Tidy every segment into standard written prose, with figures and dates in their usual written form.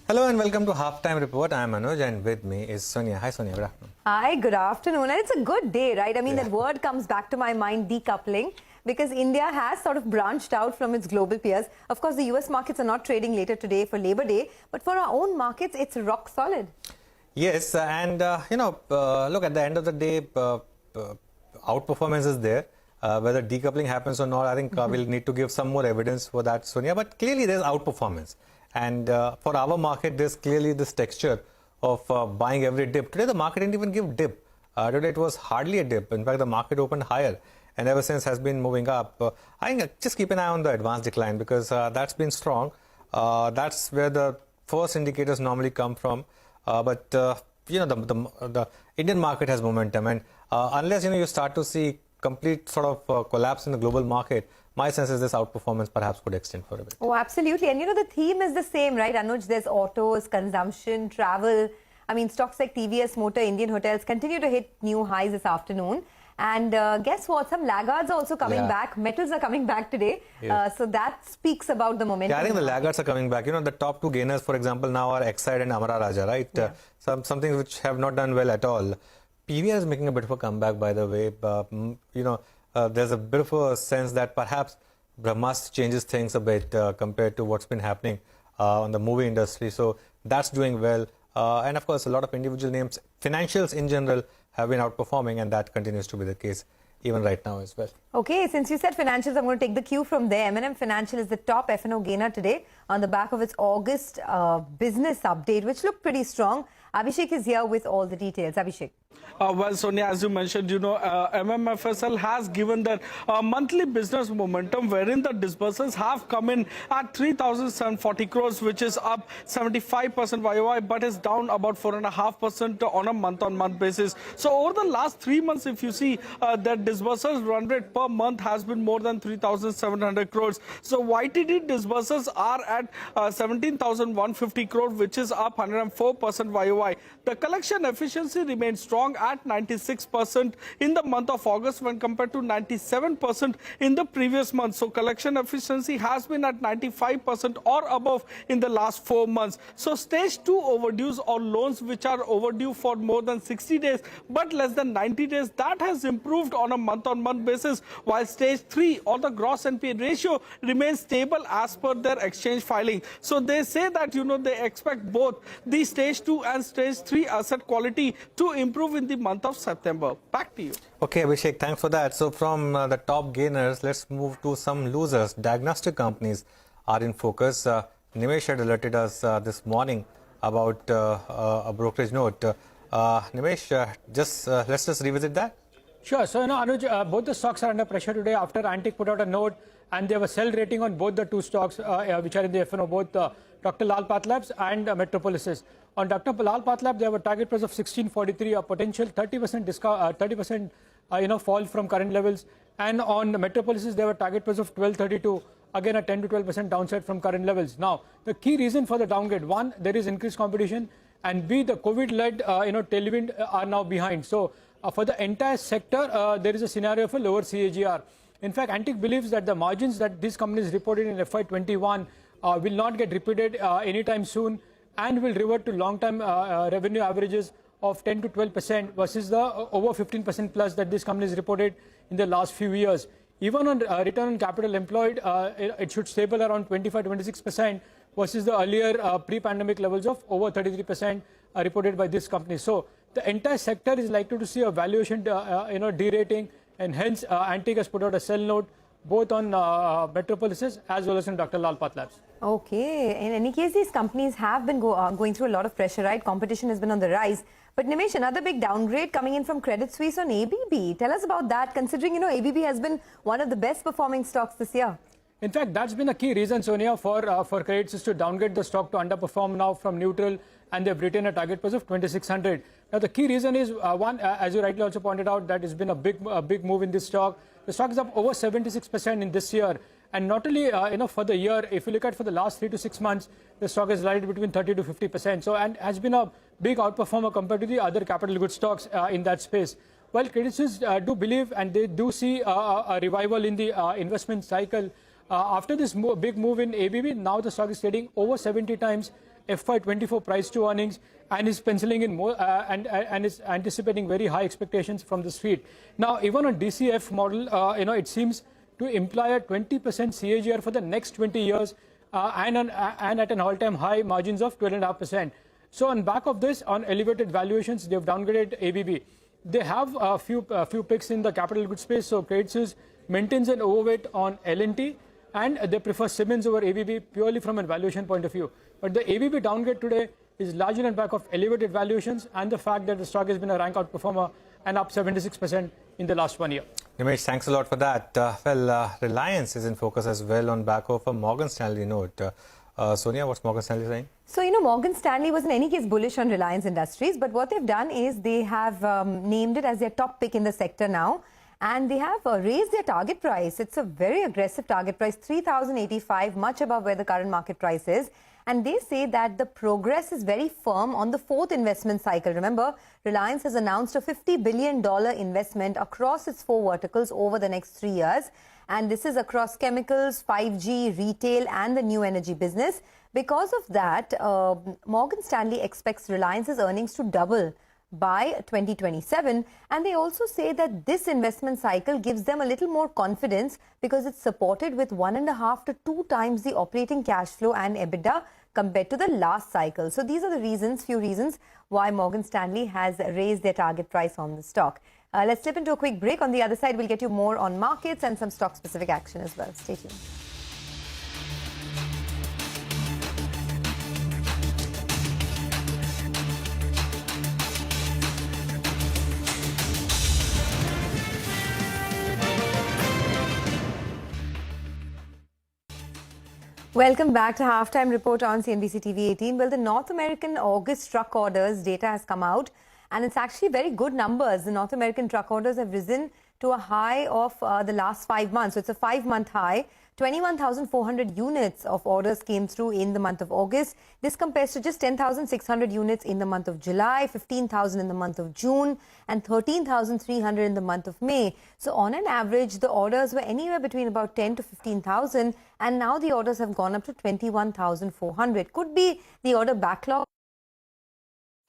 Hello and welcome to Halftime Report. I am Anuj and with me is Sonia. Hi Sonia, good afternoon. Hi, good afternoon. And it's a good day, right? I mean, that word comes back to my mind, decoupling, because India has sort of branched out from its global peers. Of course, the US markets are not trading later today for Labor Day, but for our own markets, it's rock solid. Yes, and look, at the end of the day, outperformance is there. Whether decoupling happens or not, I think we'll need to give some more evidence for that, Sonia. But clearly, there's outperformance. And for our market, there's clearly this texture of buying every dip. Today, the market didn't even give dip. Today, it was hardly a dip. In fact, the market opened higher and ever since has been moving up. I think just keep an eye on the advanced decline because that's been strong. That's where the first indicators normally come from. But the Indian market has momentum. And unless, you start to see complete sort of collapse in the global market, my sense is this outperformance perhaps could extend for a bit. Oh, absolutely. And the theme is the same, right, Anuj? There's autos, consumption, travel. I mean, stocks like TVS Motor, Indian Hotels continue to hit new highs this afternoon. And guess what? Some laggards are also coming back. Metals are coming back today. So that speaks about the momentum. Yeah, I think the laggards are coming back. The top two gainers, for example, now are Exide and Amara Raja, right? Yeah. Something which have not done well at all. PVR is making a bit of a comeback, by the way. There's a bit of a sense that perhaps Brahmas changes things a bit compared to what's been happening on the movie industry. So that's doing well. And of course, a lot of individual names, financials in general, have been outperforming, and that continues to be the case even right now as well. Okay, since you said financials, I'm going to take the cue from there. M&M Financial is the top F&O gainer today on the back of its August business update, which looked pretty strong. Abhishek is here with all the details. Abhishek. Well, Sonia, as you mentioned, MMFSL has given that monthly business momentum wherein the disbursements have come in at 3,740 crores, which is up 75% YOY, but is down about 4.5% on a month-on-month basis. So over the last 3 months, if you see, that disbursements run rate per month has been more than 3,700 crores. So YTD disbursements are at 17,150 crores, which is up 104% YOY. The collection efficiency remains strong at 96% in the month of August when compared to 97% in the previous month. So collection efficiency has been at 95% or above in the last 4 months. So stage 2 overdues or loans which are overdue for more than 60 days but less than 90 days, that has improved on a month-on-month basis, while stage 3 or the gross NPA ratio remains stable as per their exchange filing. So they say that they expect both the stage 2 and stage 3 asset quality to improve in the month of September. Back to you. Okay, Abhishek, thanks for that. So from the top gainers, let's move to some losers. Diagnostic companies are in focus. Nimesh had alerted us this morning about a brokerage note. Nimesh, let's just revisit that. Sure. So, Anuj, both the stocks are under pressure today after Antique put out a note and they have a sell rating on both the two stocks which are in the F&O, both Dr. Lal PathLabs and Metropolis. On Dr. Lal PathLabs, they have a target price of 1643, a potential 30% discount, 30% fall from current levels. And on Metropolis, they have a target price of 1232, again a 10 to 12% downside from current levels. Now, the key reason for the downgrade: one, there is increased competition, and B, the COVID-led tailwind are now behind. So, for the entire sector, there is a scenario of a lower CAGR. In fact, Antique believes that the margins that these companies reported in FY21 will not get repeated anytime soon and will revert to long-term revenue averages of 10 to 12% versus the over 15% plus that these companies reported in the last few years. Even on return on capital employed, it should stable around 25-26% versus the earlier pre-pandemic levels of over 33% reported by this company. So the entire sector is likely to see a valuation derating, and hence Antique has put out a sell note both on Metropolis as well as on Dr. Lal PathLabs. Okay. In any case, these companies have been going through a lot of pressure, right? Competition has been on the rise. But Nimesh, another big downgrade coming in from Credit Suisse on ABB. Tell us about that, considering, ABB has been one of the best performing stocks this year. In fact, that's been a key reason, Sonia, for Credit Suisse to downgrade the stock to underperform now from neutral, and they've retained a target price of 2600. Now, the key reason is, one, as you rightly also pointed out, that it's been a big move in this stock. The stock is up over 76% in this year. And not only, for the year, if you look at for the last 3 to 6 months, the stock has rallied between 30 to 50%. So, and has been a big outperformer compared to the other capital goods stocks in that space. Well, Credit Suisse do believe, and they do see a revival in the investment cycle. After this big move in ABB, now the stock is trading over 70 times FY24 price to earnings and is penciling in more and is anticipating very high expectations from the street. Now, even on DCF model, it seems to imply a 20% CAGR for the next 20 years and at an all-time high margins of 12.5%. So on back of this, on elevated valuations, they've downgraded ABB. They have a few picks in the capital goods space. So Credit Suisse maintains an overweight on L&T, and they prefer Siemens over ABB purely from a valuation point of view. But the ABB downgrade today is largely on back of elevated valuations and the fact that the stock has been a rank outperformer and up 76% in the last 1 year. Nimesh, thanks a lot for that. Reliance is in focus as well on back of a Morgan Stanley note. Sonia, what's Morgan Stanley saying? So, Morgan Stanley was in any case bullish on Reliance Industries, but what they've done is they have named it as their top pick in the sector now, and they have raised their target price. It's a very aggressive target price, 3,085, much above where the current market price is. And they say that the progress is very firm on the fourth investment cycle. Remember, Reliance has announced a $50 billion investment across its 4 verticals over the next 3 years. And this is across chemicals, 5G, retail, and the new energy business. Because of that, Morgan Stanley expects Reliance's earnings to double by 2027, and they also say that this investment cycle gives them a little more confidence because it's supported with 1.5 to 2 times the operating cash flow and EBITDA compared to the last cycle. So these are the few reasons why Morgan Stanley has raised their target price on the stock. Let's slip into a quick break. On the other side, we'll get you more on markets and some stock specific action as well. Stay tuned. Welcome back to Halftime Report on CNBC-TV18. Well, the North American August truck orders data has come out, and it's actually very good numbers. The North American truck orders have risen to a high of the last 5 months. So it's a 5-month high. 21,400 units of orders came through in the month of August. This compares to just 10,600 units in the month of July, 15,000 in the month of June, and 13,300 in the month of May. So on an average, the orders were anywhere between about 10 to 15,000, and now the orders have gone up to 21,400. Could be the order backlog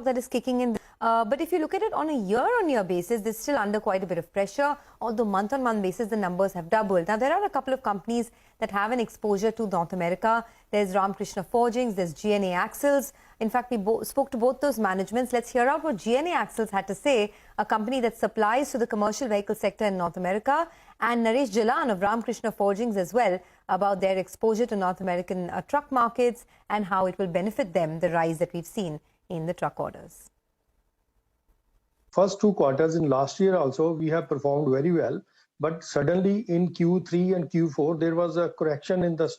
that is kicking in. But if you look at it on a year-on-year basis, they're still under quite a bit of pressure, although month-on-month basis, the numbers have doubled. Now, there are a couple of companies that have an exposure to North America. There's Ramkrishna Forgings, there's GNA Axles. In fact, we spoke to both those managements. Let's hear out what GNA Axles had to say, a company that supplies to the commercial vehicle sector in North America, and Naresh Jalan of Ramkrishna Forgings as well, about their exposure to North American truck markets and how it will benefit them, the rise that we've seen in the truck orders. First 2 quarters in last year also we have performed very well, but suddenly in Q3 and Q4 there was a correction in the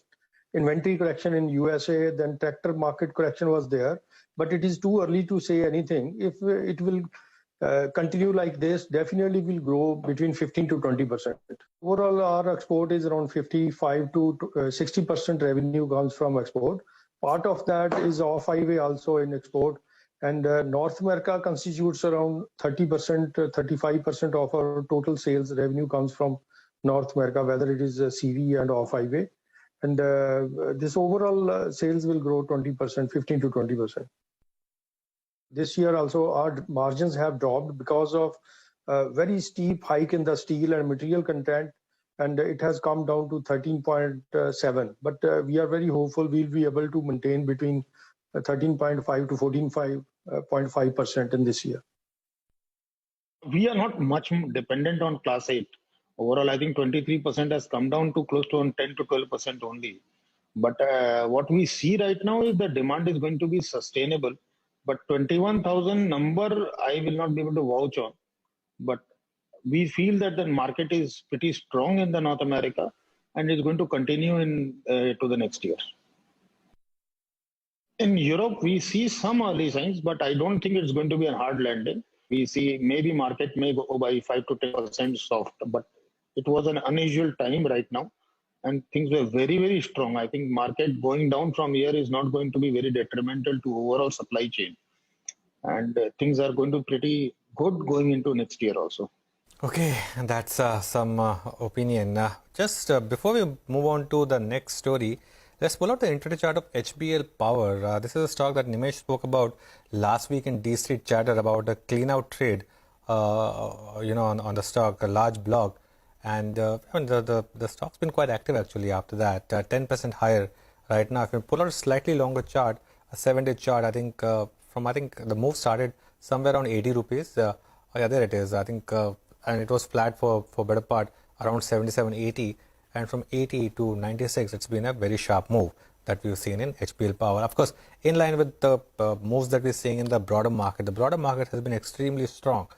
inventory correction in USA, then tractor market correction was there, but it is too early to say anything. If it will continue like this, definitely will grow between 15 to 20%. Overall, our export is around 55 to 60% revenue comes from export. Part of that is off-highway also in export, and North America constitutes around 30%, 35% of our total sales revenue comes from North America, whether it is CV and off-highway. And this overall sales will grow 20%, 15 to 20%. This year also our margins have dropped because of very steep hike in the steel and material content, and it has come down to 13.7. But we are very hopeful we'll be able to maintain between 13.5 to 14.5% in this year. We are not much dependent on Class 8. Overall, I think 23% has come down to close to 10 to 12% only. But what we see right now is the demand is going to be sustainable. But 21,000 number, I will not be able to vouch on. But we feel that the market is pretty strong in the North America and is going to continue to the next year. In Europe, we see some early signs, but I don't think it's going to be a hard landing. We see maybe market may go by 5 to 10% soft, but it was an unusual time right now. And things were very, very strong. I think market going down from here is not going to be very detrimental to overall supply chain. And things are going to be pretty good going into next year also. Okay, that's some opinion. Just before we move on to the next story, Let's pull out the intraday chart of HBL Power. This is a stock that Nimesh spoke about last week in D Street Chatter about a clean out trade, on the stock, a large block. And the stock's been quite active actually after that, 10% higher right now. If you pull out a slightly longer chart, a 7-day chart, I think the move started somewhere around 80 rupees. Yeah, there it is. I think, and it was flat for better part around 77.80. And from 80 to 96, it's been a very sharp move that we've seen in HBL Power. Of course, in line with the moves that we're seeing in the broader market. The broader market has been extremely strong.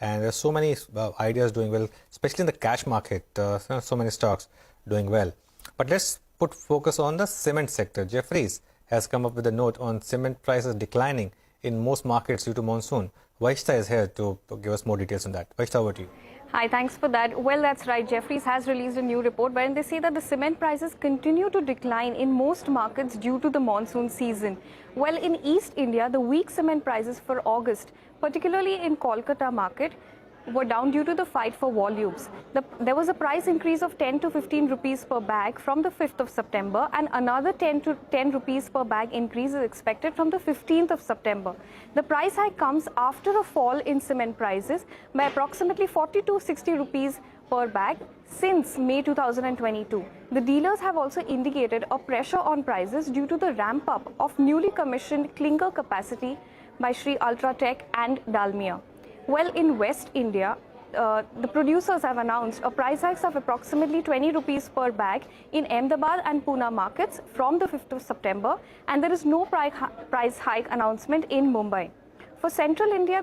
And there's so many ideas doing well, especially in the cash market. So many stocks doing well. But let's put focus on the cement sector. Jefferies has come up with a note on cement prices declining in most markets due to monsoon. Vaishta is here to give us more details on that. Vaishta, over to you. Hi, thanks for that. Well, that's right. Jefferies has released a new report wherein they say that the cement prices continue to decline in most markets due to the monsoon season. Well, in East India, the weak cement prices for August, particularly in Kolkata market, were down due to the fight for volumes. There was a price increase of 10 to 15 rupees per bag from the 5th of September, and another 10 to 10 rupees per bag increase is expected from the 15th of September. The price hike comes after a fall in cement prices by approximately 40 to 60 rupees per bag since May 2022. The dealers have also indicated a pressure on prices due to the ramp up of newly commissioned clinker capacity by Sri Ultratech and Dalmia. Well, in West India, the producers have announced a price hike of approximately 20 rupees per bag in Ahmedabad and Pune markets from the 5th of September, and there is no price hike announcement in Mumbai. For Central India,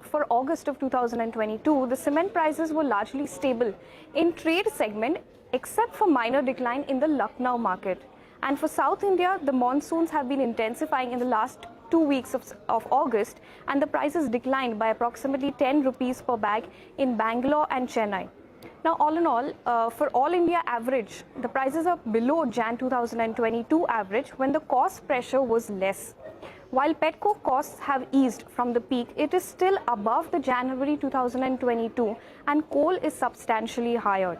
for August of 2022, the cement prices were largely stable in trade segment except for minor decline in the Lucknow market. And for South India, the monsoons have been intensifying in the last 2 weeks of August, and the prices declined by approximately 10 rupees per bag in Bangalore and Chennai. Now, all in all, for all India average, the prices are below Jan 2022 average when the cost pressure was less. While petcoke costs have eased from the peak, it is still above the January 2022, and coal is substantially higher.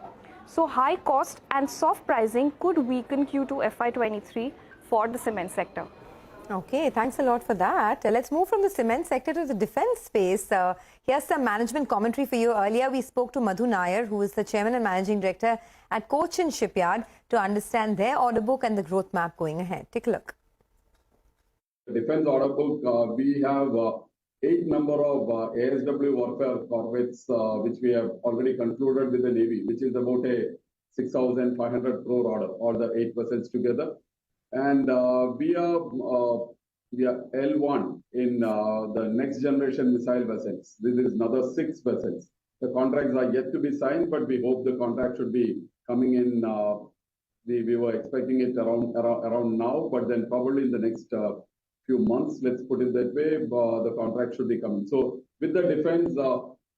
So high cost and soft pricing could weaken Q2 FY23 for the cement sector. Okay, thanks a lot for that. Let's move from the cement sector to the defense space. Here's some management commentary for you. Earlier, we spoke to Madhu Nair, who is the chairman and managing director at Cochin Shipyard, to understand their order book and the growth map going ahead. Take a look. Defense order book, we have 8 number of ASW warfare corvettes, which we have already concluded with the Navy, which is about a 6,500 crore order, all the 8 vessels together. And we are L1 in the next generation missile vessels. This is another 6 vessels. The contracts are yet to be signed, but we hope the contract should be coming in. We were expecting it around now, but then probably in the next few months, let's put it that way, the contract should be coming. So with the defense,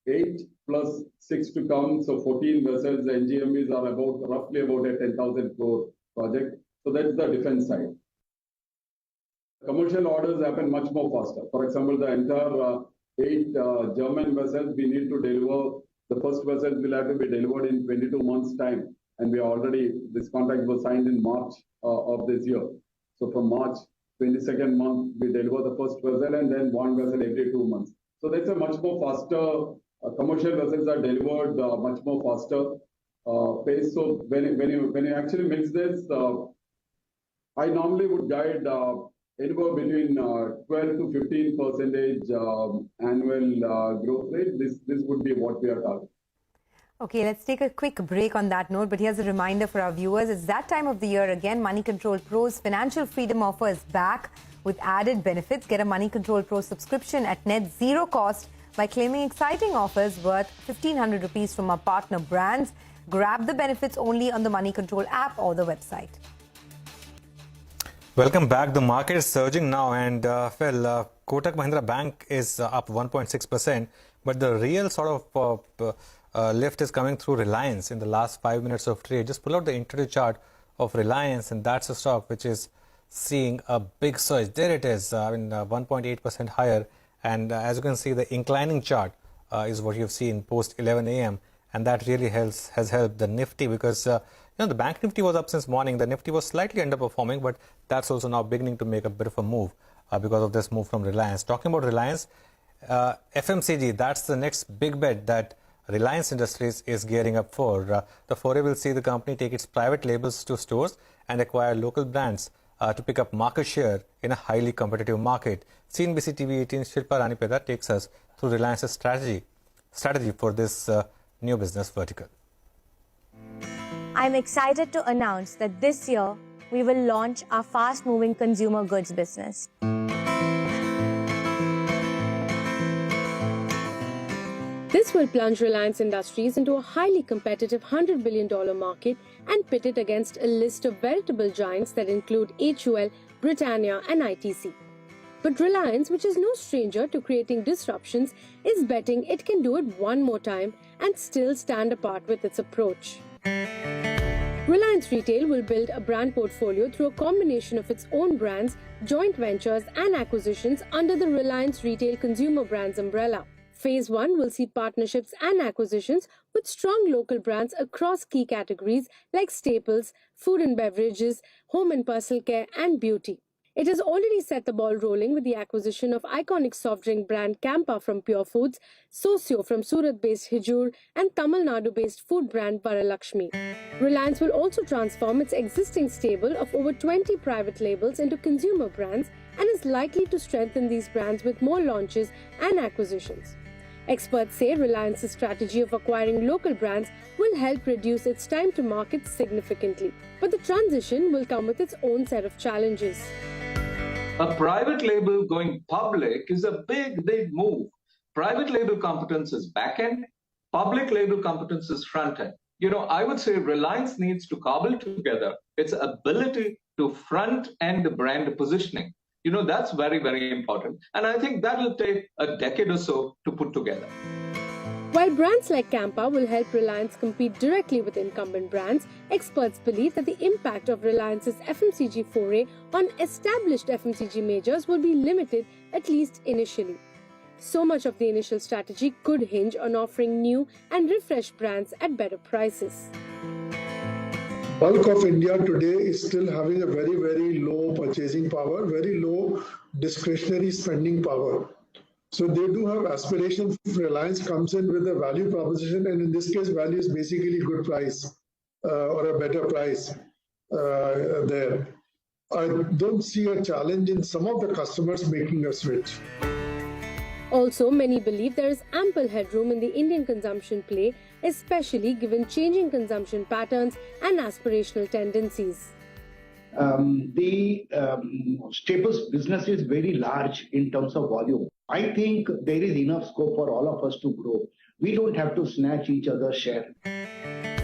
8 plus 6 to come, so 14 vessels. The NGMVs are roughly about a 10,000 crore project. So that's the defense side. Commercial orders happen much more faster. For example, the entire 8 German vessels, we need to deliver. The first vessels will have to be delivered in 22 months' time. And we are already, this contract was signed in March of this year. So from March 22nd month, we deliver the first vessel and then 1 vessel every 2 months. So that's a much more faster, commercial vessels are delivered much more faster pace. So when you actually mix this, I normally would guide anywhere between 12 to 15% annual growth rate. This would be what we are targeting. Okay, let's take a quick break on that note. But here's a reminder for our viewers. It's that time of the year again. Money Control Pro's Financial Freedom offer is back with added benefits. Get a Money Control Pro subscription at net zero cost by claiming exciting offers worth 1,500 rupees from our partner brands. Grab the benefits only on the Money Control app or the website. Welcome back. The market is surging now, and Kotak Mahindra Bank is up 1.6%, but the real sort of lift is coming through Reliance in the last 5 minutes of trade. Just pull out the intraday chart of Reliance, and that's a stock which is seeing a big surge. There it is, 1.8% higher, and as you can see, the inclining chart is what you've seen post 11 a.m. and that really has helped the Nifty, because The Bank Nifty was up since morning. The Nifty was slightly underperforming, but that's also now beginning to make a bit of a move because of this move from Reliance. Talking about Reliance, FMCG, that's the next big bet that Reliance Industries is gearing up for. The foray will see the company take its private labels to stores and acquire local brands to pick up market share in a highly competitive market. CNBC-TV18 Shilpa Ranipeda takes us through Reliance's strategy for this new business vertical. I'm excited to announce that this year we will launch our fast-moving consumer goods business. This will plunge Reliance Industries into a highly competitive $100 billion market and pit it against a list of veritable giants that include HUL, Britannia and ITC. But Reliance, which is no stranger to creating disruptions, is betting it can do it one more time and still stand apart with its approach. Reliance Retail will build a brand portfolio through a combination of its own brands, joint ventures and acquisitions under the Reliance Retail Consumer Brands umbrella. Phase 1 will see partnerships and acquisitions with strong local brands across key categories like staples, food and beverages, home and personal care, and beauty. It has already set the ball rolling with the acquisition of iconic soft drink brand Campa from Pure Foods, Socio from Surat-based Hijur, and Tamil Nadu-based food brand Varalakshmi. Reliance will also transform its existing stable of over 20 private labels into consumer brands and is likely to strengthen these brands with more launches and acquisitions. Experts say Reliance's strategy of acquiring local brands will help reduce its time to market significantly. But the transition will come with its own set of challenges. A private label going public is a big move. Private label competence is back-end, public label competence is front-end. I would say Reliance needs to cobble together its ability to front-end brand positioning. That's very, very important. And I think that will take a decade or so to put together. While brands like Campa will help Reliance compete directly with incumbent brands, experts believe that the impact of Reliance's FMCG foray on established FMCG majors will be limited, at least initially. So much of the initial strategy could hinge on offering new and refreshed brands at better prices. Bulk of India today is still having a very, very low purchasing power, very low discretionary spending power. So they do have aspirations. Reliance comes in with a value proposition, and in this case, value is basically good price or a better price there. I don't see a challenge in some of the customers making a switch. Also, many believe there is ample headroom in the Indian consumption play, especially given changing consumption patterns and aspirational tendencies. The staples business is very large in terms of volume. I think there is enough scope for all of us to grow. We don't have to snatch each other's share.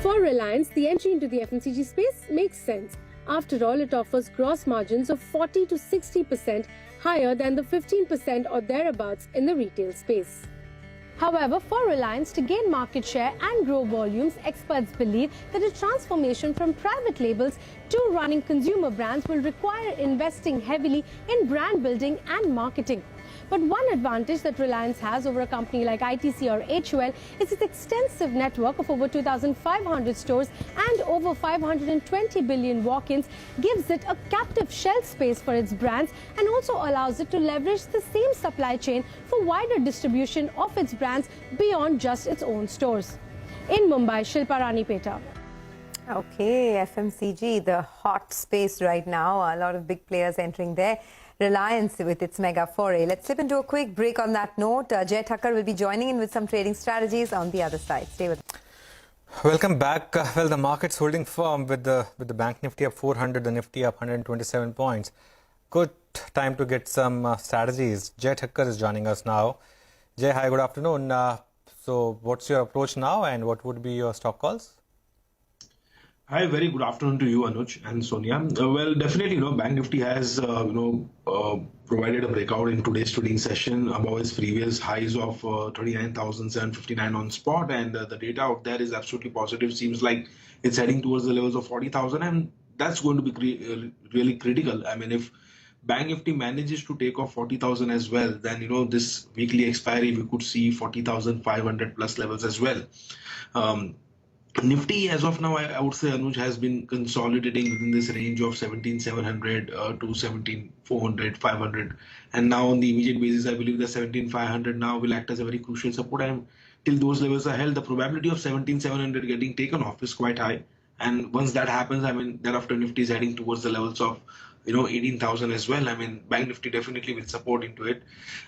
For Reliance, the entry into the FMCG space makes sense. After all, it offers gross margins of 40 to 60% higher than the 15% or thereabouts in the retail space. However, for Reliance to gain market share and grow volumes, experts believe that a transformation from private labels to running consumer brands will require investing heavily in brand building and marketing. But one advantage that Reliance has over a company like ITC or HUL is its extensive network of over 2,500 stores and over 520 billion walk-ins gives it a captive shelf space for its brands and also allows it to leverage the same supply chain for wider distribution of its brands beyond just its own stores. In Mumbai, Shilpa Ranipeta. Okay, FMCG, the hot space right now. A lot of big players entering there. Reliance with its mega foray. Let's slip into a quick break on that note. Jay Thakkar will be joining in with some trading strategies on the other side. Stay with us. Welcome back. Well, the market's holding firm with the Bank Nifty up 400, the Nifty up 127 points. Good time to get some strategies. Jay Thakkar is joining us now. Jay, hi, good afternoon. So what's your approach now and what would be your stock calls? Hi, very good afternoon to you, Anuj and Sonia. Well, definitely, Bank Nifty has, provided a breakout in today's trading session above its previous highs of 39,759 on spot, and the data out there is absolutely positive. Seems like it's heading towards the levels of 40,000, and that's going to be really critical. I mean, if Bank Nifty manages to take off 40,000 as well, then, this weekly expiry, we could see 40,500 plus levels as well. Nifty, as of now, I would say, Anuj, has been consolidating within this range of 17,700 to 17,400, 500. And now on the immediate basis, I believe the 17,500 now will act as a very crucial support. And till those levels are held, the probability of 17,700 getting taken off is quite high. And once that happens, I mean, thereafter Nifty is heading towards the levels of 18,000 as well. I mean, Bank Nifty definitely will support into it.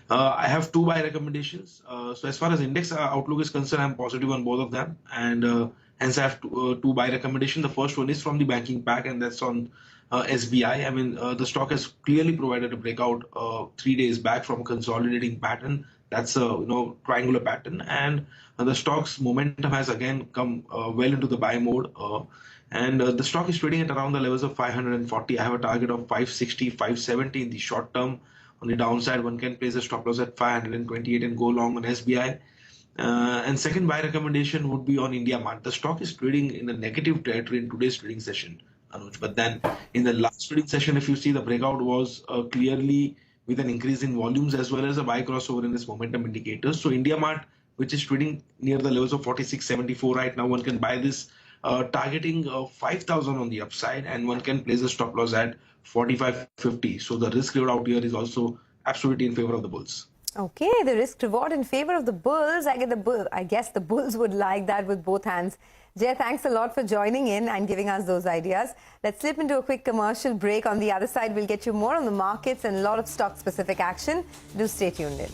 I have two buy recommendations. So as far as index outlook is concerned, I'm positive on both of them. And hence, I have two buy recommendation. The first one is from the banking pack, and that's on SBI. I mean, the stock has clearly provided a breakout 3 days back from a consolidating pattern. That's a triangular pattern, and the stock's momentum has again come well into the buy mode. And the stock is trading at around the levels of 540. I have a target of 560, 570 in the short term. On the downside, one can place a stop loss at 528 and go long on SBI. And second buy recommendation would be on India Mart. The stock is trading in a negative territory in today's trading session, Anuj. But then in the last trading session, if you see, the breakout was clearly with an increase in volumes as well as a buy crossover in this momentum indicators. So India Mart, which is trading near the levels of 46.74 right now, one can buy this targeting 5,000 on the upside, and one can place a stop loss at 45.50. So the risk reward out here is also absolutely in favor of the bulls. Okay, the risk reward in favor of the bulls. I guess the bulls would like that with both hands. Jay, thanks a lot for joining in and giving us those ideas. Let's slip into a quick commercial break. On the other side, we'll get you more on the markets and a lot of stock-specific action. Do stay tuned in.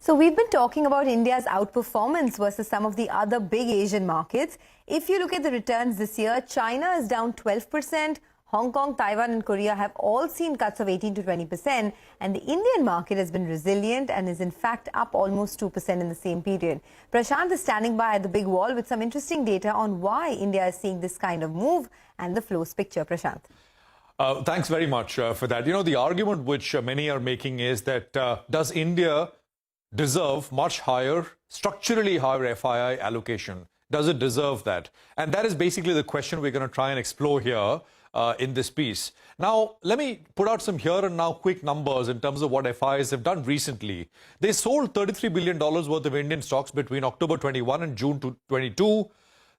So we've been talking about India's outperformance versus some of the other big Asian markets. If you look at the returns this year, China is down 12%. Hong Kong, Taiwan and Korea have all seen cuts of 18 to 20%, and the Indian market has been resilient and is in fact up almost 2% in the same period. Prashant is standing by at the big wall with some interesting data on why India is seeing this kind of move and the flows picture. Prashant. Thanks very much for that. You know, the argument which many are making is that does India deserve much higher, structurally higher FII allocation? Does it deserve that? And that is basically the question we're going to try and explore here in this piece. Now, let me put out some here and now quick numbers in terms of what FIs have done recently. They sold $33 billion worth of Indian stocks between October 21 and June 22.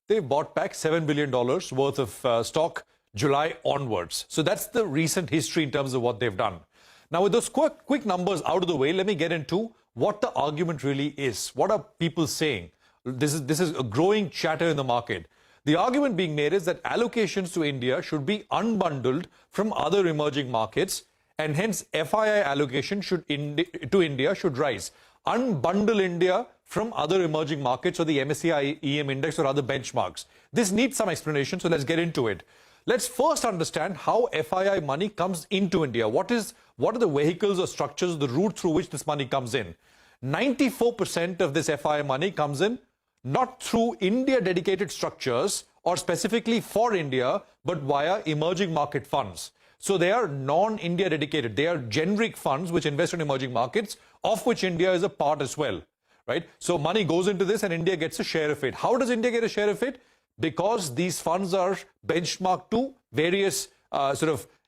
They bought back $7 billion worth of stock July onwards. So that's the recent history in terms of what they've done. Now, with those quick numbers out of the way, let me get into what the argument really is. What are people saying? This is a growing chatter in the market. The argument being made is that allocations to India should be unbundled from other emerging markets, and hence FII allocation to India should rise. Unbundle India from other emerging markets or the MSCI EM index or other benchmarks. This needs some explanation, so let's get into it. Let's first understand how FII money comes into India. What are the vehicles or structures, the route through which this money comes in? 94% of this FII money comes in not through India-dedicated structures or specifically for India, but via emerging market funds. So they are non-India dedicated. They are generic funds which invest in emerging markets, of which India is a part as well, right? So money goes into this and India gets a share of it. How does India get a share of it? Because these funds are benchmarked to various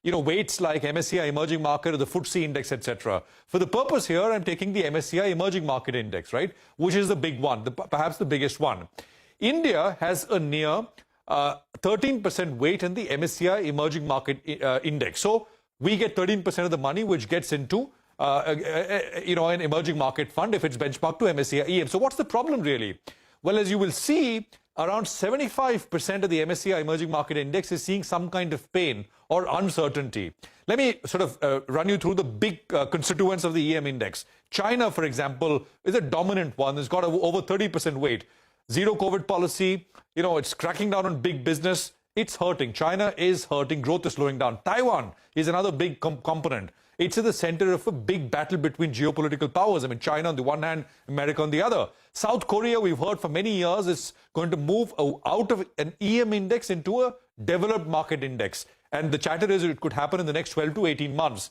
weights like MSCI Emerging Market or the FTSE Index, etc. For the purpose here, I'm taking the MSCI Emerging Market Index, right, which is the big one, perhaps the biggest one. India has a near 13% weight in the MSCI Emerging Market Index. So we get 13% of the money which gets into an emerging market fund if it's benchmarked to MSCI EM. So what's the problem really? Well, as you will see, around 75% of the MSCI Emerging Market Index is seeing some kind of pain or uncertainty. Let me run you through the big constituents of the EM index. China, for example, is a dominant one. It's got over 30% weight. Zero COVID policy, it's cracking down on big business. It's hurting. China is hurting. Growth is slowing down. Taiwan is another big component. It's at the center of a big battle between geopolitical powers. I mean, China on the one hand, America on the other. South Korea, we've heard for many years, is going to move out of an EM index into a developed market index. And the chatter is it could happen in the next 12 to 18 months.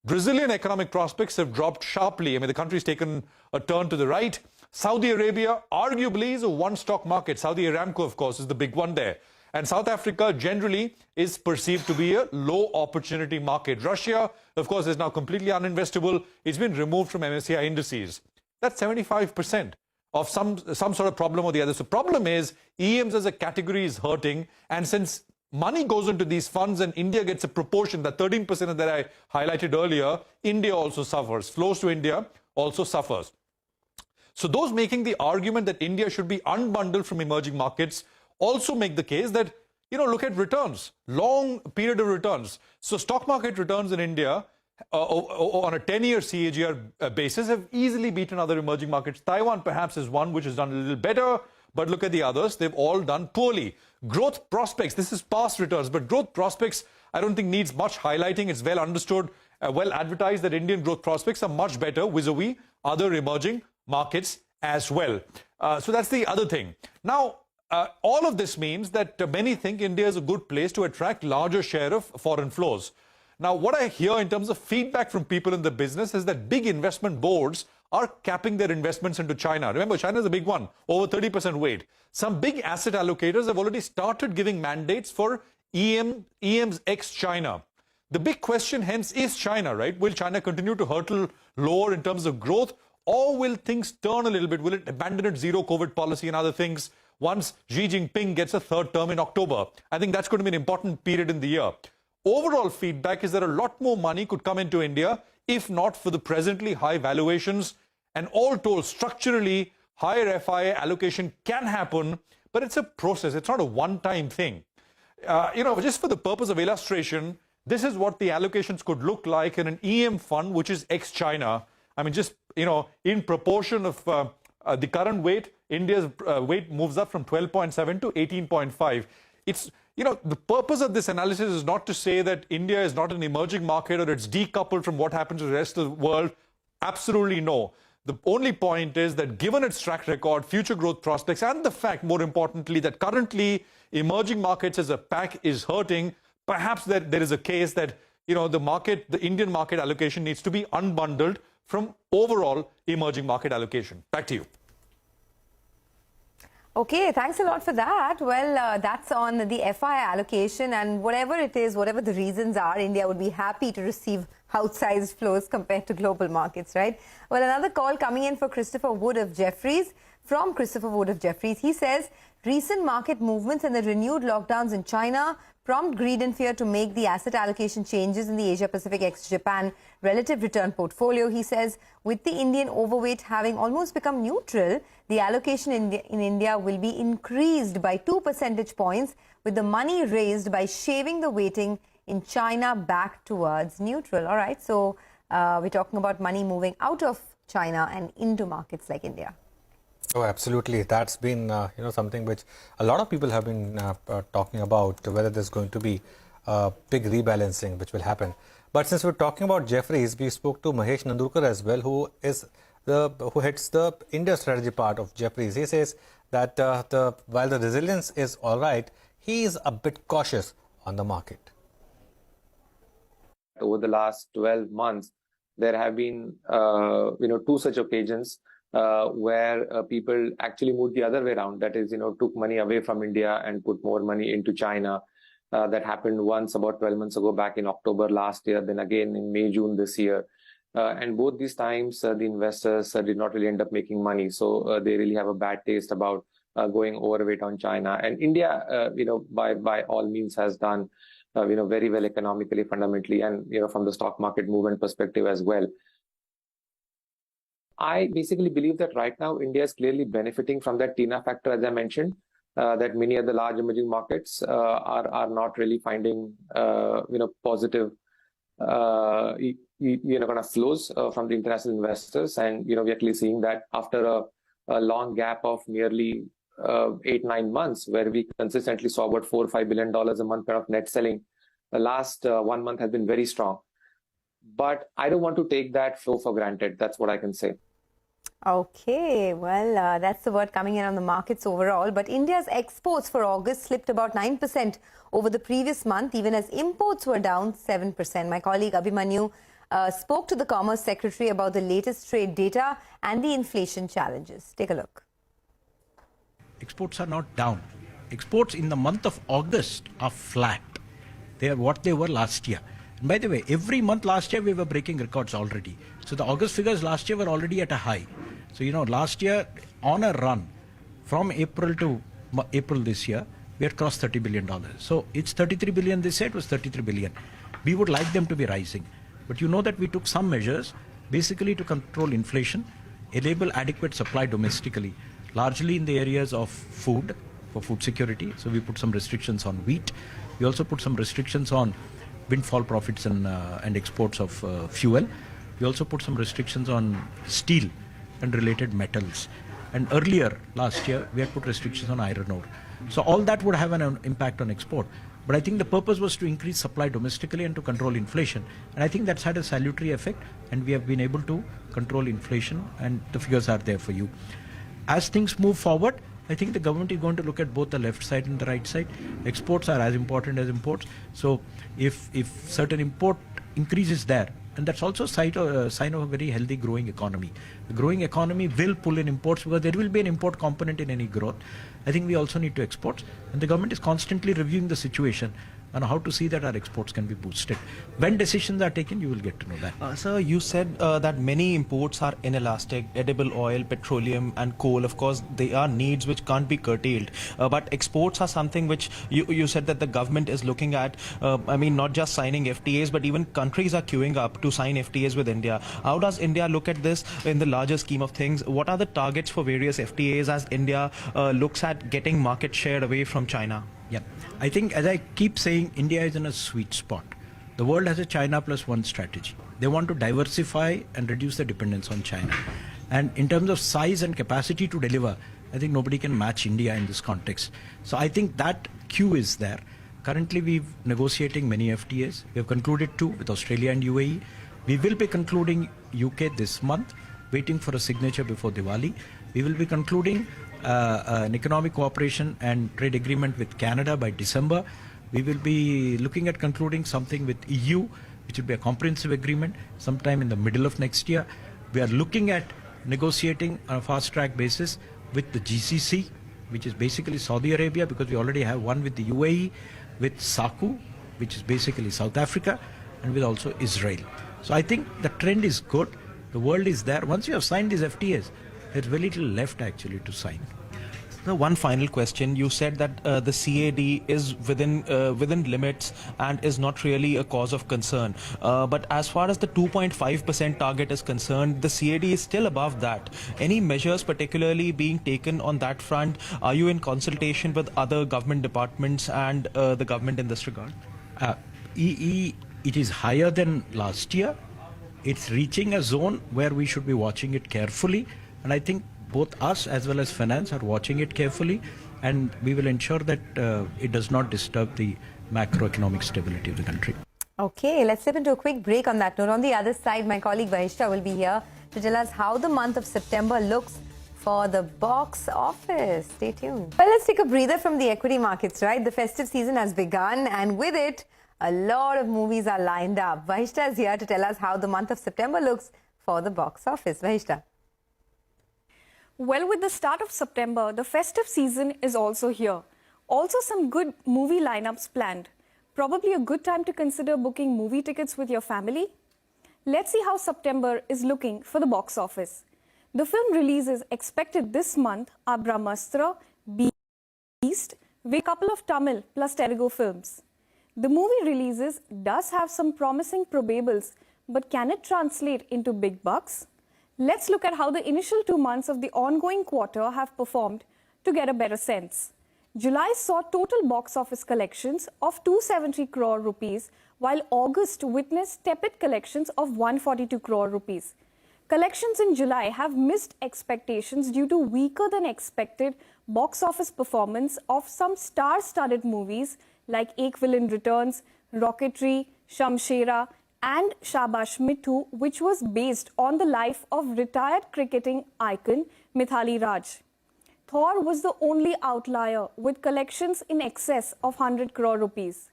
Brazilian economic prospects have dropped sharply. I mean, the country's taken a turn to the right. Saudi Arabia arguably is a one-stock market. Saudi Aramco, of course, is the big one there. And South Africa generally is perceived to be a low opportunity market. Russia, of course, is now completely uninvestable. It's been removed from MSCI indices. That's 75%. of some sort of problem or the other. So problem is EMs as a category is hurting, and since money goes into these funds and India gets a proportion, that 13% that I highlighted earlier, India also suffers. Flows to India also suffers. So those making the argument that India should be unbundled from emerging markets also make the case that, look at returns, long period of returns. So stock market returns in India on a 10-year CAGR basis have easily beaten other emerging markets. Taiwan perhaps is one which has done a little better, but look at the others. They've all done poorly. Growth prospects, this is past returns, but growth prospects I don't think needs much highlighting. It's well understood, well advertised that Indian growth prospects are much better vis-a-vis other emerging markets as well. So that's the other thing. Now, all of this means that many think India is a good place to attract larger share of foreign flows. Now, what I hear in terms of feedback from people in the business is that big investment boards are capping their investments into China. Remember, China is a big one, over 30% weight. Some big asset allocators have already started giving mandates for EMs ex-China. The big question, hence, is China, right? Will China continue to hurtle lower in terms of growth, or will things turn a little bit? Will it abandon its zero-COVID policy and other things once Xi Jinping gets a third term in October? I think that's going to be an important period in the year. Overall feedback is that a lot more money could come into India if not for the presently high valuations, and all told, structurally, higher FII allocation can happen, but it's a process. It's not a one-time thing. Just for the purpose of illustration, this is what the allocations could look like in an EM fund, which is ex-China. I mean, just, in proportion of the current weight, India's weight moves up from 12.7 to 18.5. It's, the purpose of this analysis is not to say that India is not an emerging market or it's decoupled from what happens to the rest of the world. Absolutely no. The only point is that given its track record, future growth prospects, and the fact, more importantly, that currently emerging markets as a pack is hurting, perhaps that there is a case that, the Indian market allocation needs to be unbundled from overall emerging market allocation. Back to you. Okay, thanks a lot for that. Well, that's on the FII allocation, and whatever it is, whatever the reasons are, India would be happy to receive outsized flows compared to global markets, right? Well, another call coming in for Christopher Wood of Jefferies. From Christopher Wood of Jefferies, he says, recent market movements and the renewed lockdowns in China prompt greed and fear to make the asset allocation changes in the Asia-Pacific ex-Japan relative return portfolio. He says, with the Indian overweight having almost become neutral, the allocation in India will be increased by 2 percentage points, with the money raised by shaving the weighting in China back towards neutral. All right, so we're talking about money moving out of China and into markets like India. Oh, absolutely. That's been, something which a lot of people have been talking about, whether there's going to be big rebalancing which will happen. But since we're talking about Jefferies, we spoke to Mahesh Nandurkar as well, who heads the India strategy part of Jefferies. He says that while the resilience is all right, he is a bit cautious on the market. Over the last 12 months, there have been, two such occasions where people actually moved the other way around. That is, took money away from India and put more money into China. That happened once about 12 months ago, back in October last year, then again in May, June this year. And both these times, the investors did not really end up making money. So they really have a bad taste about going overweight on China. And India, by all means has done, very well economically, fundamentally, and, from the stock market movement perspective as well. I basically believe that right now India is clearly benefiting from that TINA factor, as I mentioned, that many of the large emerging markets are not really finding, positive, kind of flows from the international investors. And, we are clearly seeing that after a long gap of nearly 8-9 months, where we consistently saw about $4 or $5 billion a month of net selling, the last 1 month has been very strong. But I don't want to take that flow for granted. That's what I can say. Okay, well, that's the word coming in on the markets overall. But India's exports for August slipped about 9% over the previous month, even as imports were down 7%. My colleague Abhimanyu spoke to the Commerce Secretary about the latest trade data and the inflation challenges. Take a look. Exports are not down. Exports in the month of August are flat. They are what they were last year. And by the way, every month last year we were breaking records already. So the August figures last year were already at a high. So, last year on a run from April to April this year, we had crossed $30 billion. So it's 33 billion this year, it was 33 billion. We would like them to be rising. But you know that we took some measures basically to control inflation, enable adequate supply domestically, largely in the areas of food, for food security. So we put some restrictions on wheat. We also put some restrictions on windfall profits and exports of fuel. We also put some restrictions on steel and related metals. And earlier, last year, we had put restrictions on iron ore. So all that would have an impact on export. But I think the purpose was to increase supply domestically and to control inflation. And I think that's had a salutary effect, and we have been able to control inflation, and the figures are there for you. As things move forward, I think the government is going to look at both the left side and the right side. Exports are as important as imports. So if certain import increases there, and that's also a sign of a very healthy growing economy. The growing economy will pull in imports because there will be an import component in any growth. I think we also need to export, and the government is constantly reviewing the situation on how to see that our exports can be boosted. When decisions are taken, you will get to know that. Sir, you said that many imports are inelastic, edible oil, petroleum and coal. Of course, they are needs which can't be curtailed. But exports are something which you said that the government is looking at. I mean, not just signing FTAs, but even countries are queuing up to sign FTAs with India. How does India look at this in the larger scheme of things? What are the targets for various FTAs as India looks at getting market share away from China? Yeah, I think, as I keep saying, India is in a sweet spot. The world has a China plus one strategy. They want to diversify and reduce the dependence on China. And in terms of size and capacity to deliver, I think nobody can match India in this context. So I think that queue is there. Currently, we're negotiating many FTAs. We have concluded 2 with Australia and UAE. We will be concluding UK this month, waiting for a signature before Diwali. We will be concluding an economic cooperation and trade agreement with Canada by December. We will be looking at concluding something with EU, which will be a comprehensive agreement sometime in the middle of next year. We are looking at negotiating on a fast-track basis with the GCC, which is basically Saudi Arabia, because we already have one with the UAE, with SACU, which is basically South Africa, and with also Israel. So I think the trend is good. The world is there. Once you have signed these FTAs, there's very little left actually to sign. So one final question. You said that the CAD is within limits and is not really a cause of concern. But as far as the 2.5% target is concerned, the CAD is still above that. Any measures particularly being taken on that front? Are you in consultation with other government departments and the government in this regard? It is higher than last year. It's reaching a zone where we should be watching it carefully. And I think both us as well as finance are watching it carefully, and we will ensure that it does not disturb the macroeconomic stability of the country. Okay, let's slip into a quick break on that note. On the other side, my colleague Vahishta will be here to tell us how the month of September looks for the box office. Stay tuned. Well, let's take a breather from the equity markets, right? The festive season has begun, and with it, a lot of movies are lined up. Vahishta is here to tell us how the month of September looks for the box office. Vahishta. Well, with the start of September, the festive season is also here. Also, some good movie lineups planned. Probably a good time to consider booking movie tickets with your family. Let's see how September is looking for the box office. The film releases expected this month are Brahmastra, Beast, with a couple of Tamil plus Telugu films. The movie releases does have some promising probables, but can it translate into big bucks? Let's look at how the initial 2 months of the ongoing quarter have performed to get a better sense. July saw total box office collections of 270 crore rupees, while August witnessed tepid collections of 142 crore rupees. Collections in July have missed expectations due to weaker than expected box office performance of some star-studded movies like Ek Villain Returns, Rocketry, Shamshera, and Shabash Mithu, which was based on the life of retired cricketing icon Mithali Raj. Thor was the only outlier with collections in excess of 100 crore rupees.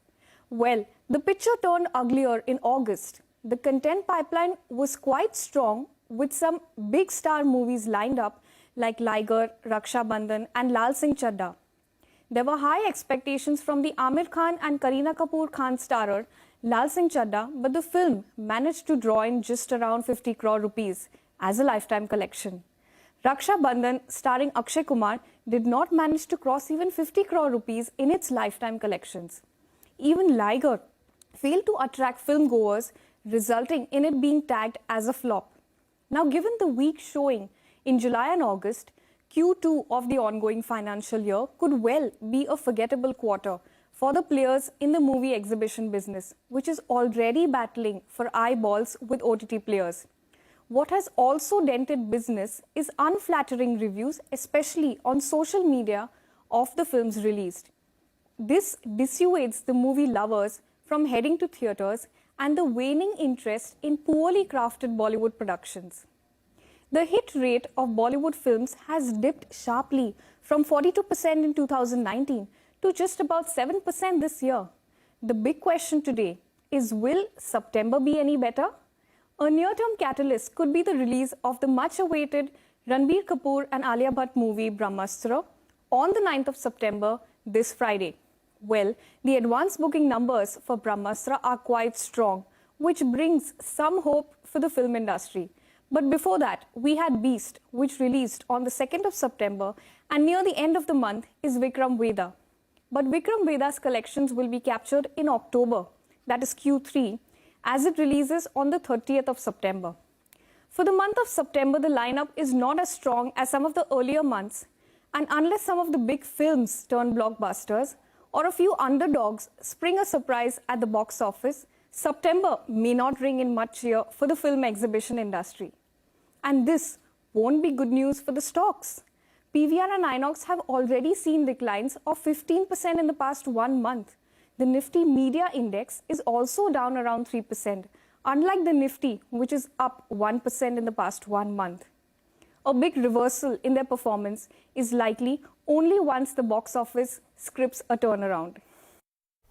Well, the picture turned uglier in August. The content pipeline was quite strong with some big star movies lined up like Liger, Raksha Bandhan and Lal Singh Chadda. There were high expectations from the Amir Khan and Kareena Kapoor Khan starrer Lal Singh Chadda, but the film managed to draw in just around 50 crore rupees as a lifetime collection. Raksha Bandhan, starring Akshay Kumar, did not manage to cross even 50 crore rupees in its lifetime collections. Even Liger failed to attract film goers, resulting in it being tagged as a flop. Now, given the weak showing in July and August, Q2 of the ongoing financial year could well be a forgettable quarter for the players in the movie exhibition business, which is already battling for eyeballs with OTT players. What has also dented business is unflattering reviews, especially on social media, of the films released. This dissuades the movie lovers from heading to theatres and the waning interest in poorly crafted Bollywood productions. The hit rate of Bollywood films has dipped sharply from 42% in 2019 to just about 7% this year. The big question today is, will September be any better? A near-term catalyst could be the release of the much-awaited Ranbir Kapoor and Alia Bhatt movie Brahmastra on the 9th of September, this Friday. Well, the advance booking numbers for Brahmastra are quite strong, which brings some hope for the film industry. But before that, we had Beast, which released on the 2nd of September, and near the end of the month is Vikram Vedha. But Vikram Vedha's collections will be captured in October, that is Q3, as it releases on the 30th of September. For the month of September, the lineup is not as strong as some of the earlier months, and unless some of the big films turn blockbusters or a few underdogs spring a surprise at the box office, September may not ring in much cheer for the film exhibition industry. And this won't be good news for the stocks. PVR and Inox have already seen declines of 15% in the past 1 month. The Nifty Media Index is also down around 3%, unlike the Nifty, which is up 1% in the past 1 month. A big reversal in their performance is likely only once the box office scripts a turnaround.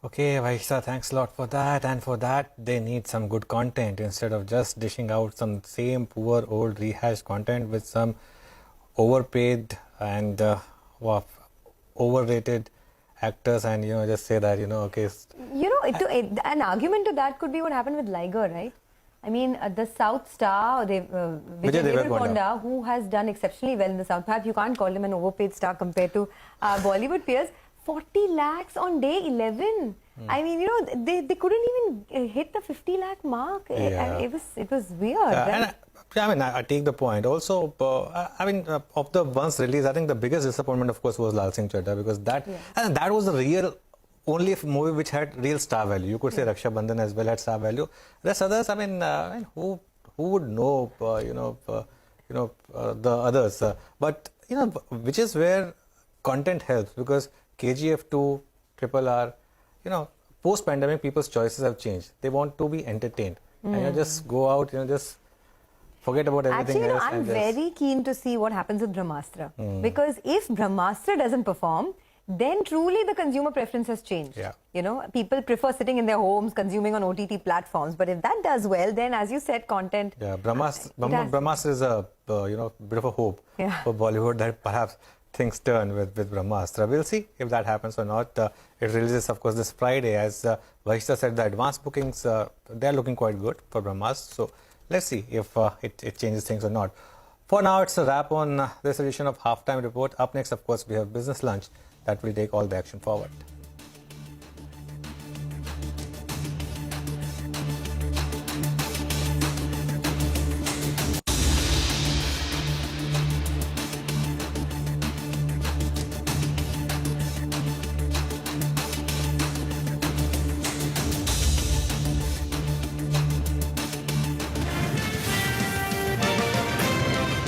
Okay, Vaishsa, thanks a lot for that. And for that, they need some good content instead of just dishing out some same poor old rehashed content with some overpaid and overrated actors, and just say that okay. An argument to that could be what happened with Liger, right? I mean, the South star, Vijay Deverakonda, who has done exceptionally well in the South. Perhaps you can't call him an overpaid star compared to Bollywood peers. 40 lakhs on day 11. I mean, they couldn't even hit the 50 lakh mark. Yeah. It was weird. Right? And I take the point. Also, of the ones released, I think the biggest disappointment, of course, was Lal Singh Chaddha, because that was the real only movie which had real star value. You could say Raksha Bandhan as well had star value. Rest others, who would know? The others. But which is where content helps, because KGF 2, RRR, post-pandemic, people's choices have changed. They want to be entertained, and just go out, just forget about everything else. I'm very keen to see what happens with Brahmastra, because if Brahmastra doesn't perform, then truly the consumer preference has changed. Yeah. People prefer sitting in their homes, consuming on OTT platforms. But if that does well, then as you said, content. Yeah, Brahmastra is a bit of a hope for Bollywood, that perhaps things turn with Brahmastra. We'll see if that happens or not. It releases, of course, this Friday. As Vaishsa said, the advance bookings, they're looking quite good for Brahmastra. So let's see if it changes things or not. For now, it's a wrap on this edition of Halftime Report. Up next, of course, we have Business Lunch that will take all the action forward.